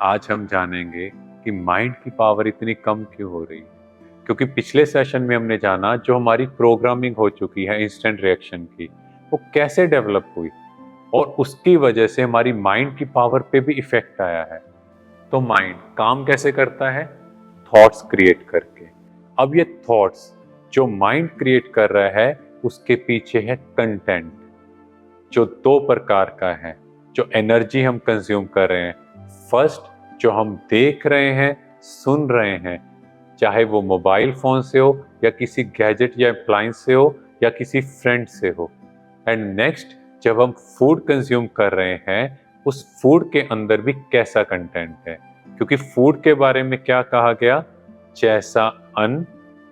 आज हम जानेंगे कि माइंड की पावर इतनी कम क्यों हो रही है। क्योंकि पिछले सेशन में हमने जाना जो हमारी प्रोग्रामिंग हो चुकी है इंस्टेंट रिएक्शन की, वो कैसे डेवलप हुई और उसकी वजह से हमारी माइंड की पावर पे भी इफेक्ट आया है। तो माइंड काम कैसे करता है? थॉट्स क्रिएट करके। अब ये थॉट्स जो माइंड क्रिएट कर रहा है उसके पीछे है कंटेंट, जो दो प्रकार का है। जो एनर्जी हम कंज्यूम कर रहे हैं, फर्स्ट जो हम देख रहे हैं, सुन रहे हैं, चाहे वो मोबाइल फोन से हो या किसी गैजेट या अप्लायंस से हो या किसी फ्रेंड से हो। एंड नेक्स्ट जब हम फूड कंज्यूम कर रहे हैं, उस फूड के अंदर भी कैसा कंटेंट है। क्योंकि फूड के बारे में क्या कहा गया? जैसा अन्न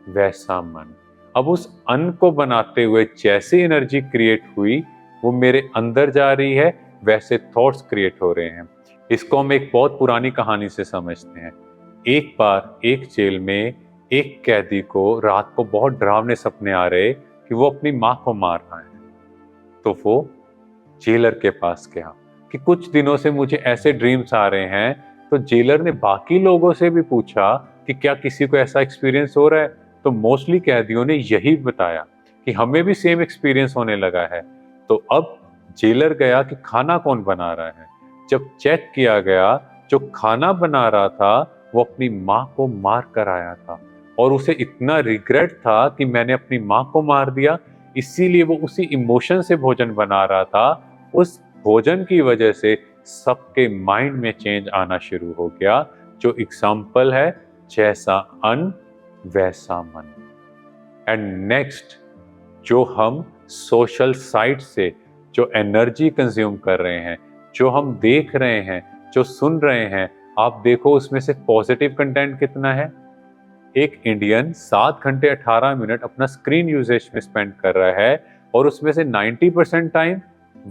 वैसा मन। अब उस अन्न को बनाते हुए जैसी एनर्जी क्रिएट हुई वो मेरे अंदर जा रही है, वैसे थॉट्स क्रिएट हो रहे हैं। इसको हम एक बहुत पुरानी कहानी से समझते हैं। एक बार एक जेल में एक कैदी को रात को बहुत डरावने सपने आ रहे कि वो अपनी माँ को मार रहा है। तो वो जेलर के पास गया कि कुछ दिनों से मुझे ऐसे ड्रीम्स आ रहे हैं। तो जेलर ने बाकी लोगों से भी पूछा कि क्या किसी को ऐसा एक्सपीरियंस हो रहा है। तो मोस्टली कैदियों ने यही बताया कि हमें भी सेम एक्सपीरियंस होने लगा है। तो अब जेलर गया कि खाना कौन बना रहा है। जब चेक किया गया, जो खाना बना रहा था वो अपनी माँ को मार कर आया था और उसे इतना रिग्रेट था कि मैंने अपनी माँ को मार दिया, इसीलिए वो उसी इमोशन से भोजन बना रहा था। उस भोजन की वजह से सबके माइंड में चेंज आना शुरू हो गया। जो एग्जाम्पल है, जैसा अन्न वैसा मन। एंड नेक्स्ट जो हम सोशल साइट से जो एनर्जी कंज्यूम कर रहे हैं, जो हम देख रहे हैं, जो सुन रहे हैं, आप देखो उसमें से पॉजिटिव कंटेंट कितना है। एक इंडियन 7 घंटे 18 मिनट अपना स्क्रीन यूजेज में स्पेंड कर रहा है और उसमें से 90% टाइम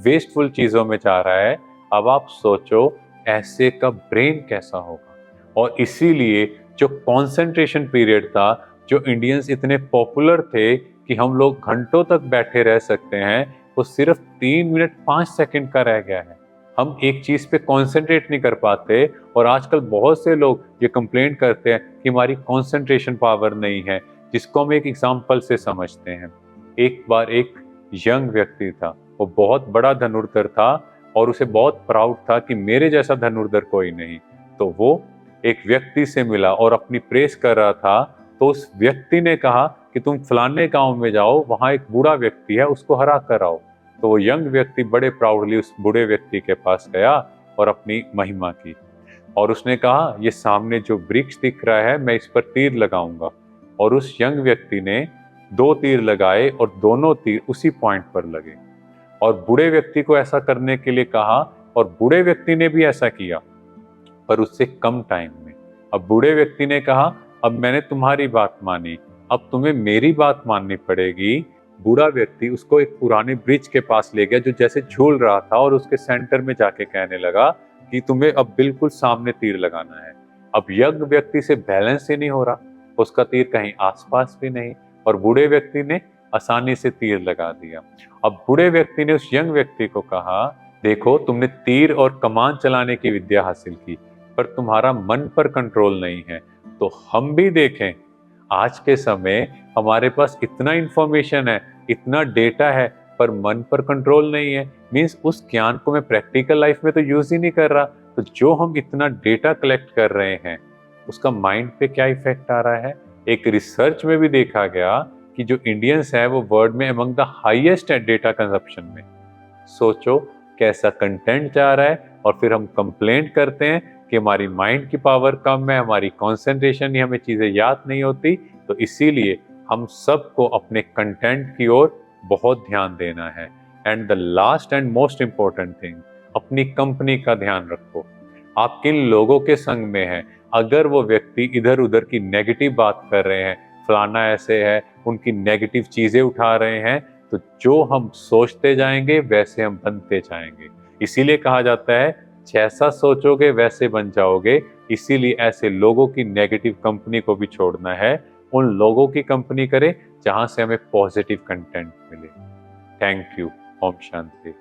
वेस्टफुल चीजों में जा रहा है। अब आप सोचो ऐसे का ब्रेन कैसा होगा। और इसीलिए जो कंसंट्रेशन पीरियड था, जो इंडियंस इतने पॉपुलर थे कि हम लोग घंटों तक बैठे रह सकते हैं, वो सिर्फ 3 मिनट 5 सेकंड का रह गया है। हम एक चीज पे कंसंट्रेट नहीं कर पाते और आजकल बहुत से लोग ये कंप्लेंट करते हैं कि हमारी कंसंट्रेशन पावर नहीं है, जिसको हम एक एग्जांपल से समझते हैं। एक बार एक यंग व्यक्ति था, वो बहुत बड़ा धनुर्धर था और उसे बहुत प्राउड था कि मेरे जैसा धनुर्धर कोई नहीं। तो वो एक व्यक्ति से मिला और अपनी प्रेस कर रहा था। तो उस व्यक्ति ने कहा कि तुम फलाने गांव में जाओ, वहां एक बूढ़ा व्यक्ति है, उसको हरा कर आओ। तो वो यंग व्यक्ति बड़े प्राउडली उस बूढ़े व्यक्ति के पास गया और अपनी महिमा की। और उसने कहा, ये सामने जो वृक्ष दिख रहा है मैं इस पर तीर लगाऊंगा। और उस यंग व्यक्ति ने 2 तीर लगाए और दोनों तीर उसी पॉइंट पर लगे। और बूढ़े व्यक्ति को ऐसा करने के लिए कहा और बूढ़े व्यक्ति ने भी ऐसा किया, पर उससे कम टाइम में। अब बूढ़े व्यक्ति ने कहा, अब मैंने तुम्हारी बात मानी, अब तुम्हें मेरी बात माननी पड़ेगी। बूढ़ा व्यक्ति उसको एक पुराने ब्रिज के पास ले गया जो जैसे झूल रहा था और उसके सेंटर में जाके कहने लगा कि तुम्हें अब बिल्कुल सामने तीर लगाना है। अब यंग व्यक्ति से बैलेंस ही नहीं हो रहा, उसका तीर कहीं आसपास भी नहीं और बूढ़े व्यक्ति ने आसानी से तीर लगा दिया। अब बूढ़े व्यक्ति ने उस यंग व्यक्ति को कहा, देखो तुमने तीर और कमान चलाने की विद्या हासिल की, पर तुम्हारा मन पर कंट्रोल नहीं है। तो हम भी देखें, आज के समय हमारे पास इतना इंफॉर्मेशन है, इतना डेटा है, पर मन पर कंट्रोल नहीं है। मींस उस ज्ञान को मैं प्रैक्टिकल लाइफ में तो यूज ही नहीं कर रहा। तो जो हम इतना डेटा कलेक्ट कर रहे हैं, उसका माइंड पे क्या इफेक्ट आ रहा है? एक रिसर्च में भी देखा गया कि जो इंडियंस है वो वर्ल्ड में अमंग द हाईएस्ट है डेटा कंजप्शन में। सोचो कैसा कंटेंट जा रहा है और फिर हम कंप्लेंट करते हैं कि हमारी माइंड की पावर कम है, हमारी कंसंट्रेशन ही, हमें चीजें याद नहीं होती। तो इसीलिए हम सबको अपने कंटेंट की ओर बहुत ध्यान देना है। And the last and most important thing, अपनी कंपनी का ध्यान रखो। आप किन लोगों के संग में हैं? अगर वो व्यक्ति इधर उधर की नेगेटिव बात कर रहे हैं, फलाना ऐसे है, उनकी नेगेटिव चीजें उठा रहे हैं, तो जो हम सोचते जाएंगे वैसे हम बनते जाएंगे। इसीलिए कहा जाता है, जैसा सोचोगे वैसे बन जाओगे। इसीलिए ऐसे लोगों की नेगेटिव कंपनी को भी छोड़ना है, उन लोगों की कंपनी करें जहां से हमें पॉजिटिव कंटेंट मिले। Thank you. ओम शांति।